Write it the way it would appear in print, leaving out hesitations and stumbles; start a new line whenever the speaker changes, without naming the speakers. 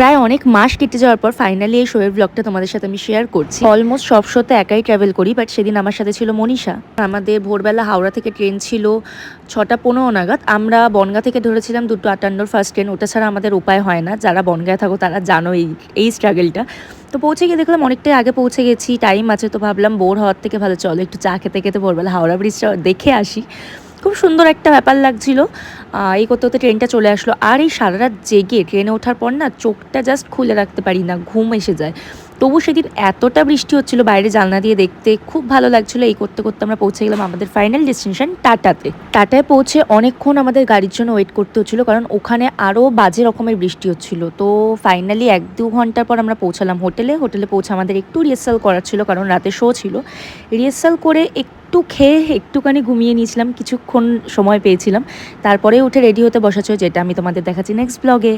প্রায় অনেক মাস কেটে যাওয়ার পর ফাইনালি এই শোয়ের ব্লগটা তোমাদের সাথে আমি শেয়ার করছি। অলমোস্ট সব শোতে একাই ট্রাভেল করি, বাট সেদিন আমার সাথে ছিল মনীষা। আমাদের ভোরবেলা হাওড়া থেকে ট্রেন ছিল 6টা 15 নাগাদ। আমরা বনগা থেকে ধরেছিলাম 2:58 ফার্স্ট ট্রেন। ওটা ছাড়া আমাদের উপায় হয় না, যারা বনগায় থাকো তারা জানো এই স্ট্রাগলটা। তো পৌঁছে গিয়ে দেখলাম অনেকটাই আগে পৌঁছে গেছি, টাইম আছে, তো ভাবলাম বোর হওয়ার থেকে ভালো চলো একটু চা খেতে খেতে ভোরবেলা হাওড়া ব্রিজটা দেখে আসি। খুব সুন্দর একটা ব্যাপার লাগছিল। এই করতে করতে ট্রেনটা চলে আসলো, আর এই সারা রাত জেগে ট্রেনে ওঠার পর না চোখটা জাস্ট খুলে রাখতে পারি না, ঘুম এসে যায়। তবু সেদিন এতটা বৃষ্টি হচ্ছিল, বাইরে জানলা দিয়ে দেখতে খুব ভালো লাগছিলো। এই করতে করতে আমরা পৌঁছে গেলাম আমাদের ফাইনাল ডেস্টিনেশন টাটাতে। টাটায় পৌঁছে অনেকক্ষণ আমাদের গাড়ির জন্য ওয়েট করতে হচ্ছিলো, কারণ ওখানে আরও বাজে রকমের বৃষ্টি হচ্ছিলো। তো ফাইনালি 1-2 ঘন্টার পর আমরা পৌঁছালাম হোটেলে পৌঁছে আমাদের একটু রিহার্সাল করার ছিল, কারণ রাতে শো ছিল। রিহার্সাল করে একটু খেয়ে একটুখানি ঘুমিয়ে নিয়েছিলাম, কিছুক্ষণ সময় পেয়েছিলাম। তারপরে উঠে রেডি হতে বসাচ্ছ, যেটা আমি তোমাদের দেখাচ্ছি নেক্সট ব্লগে।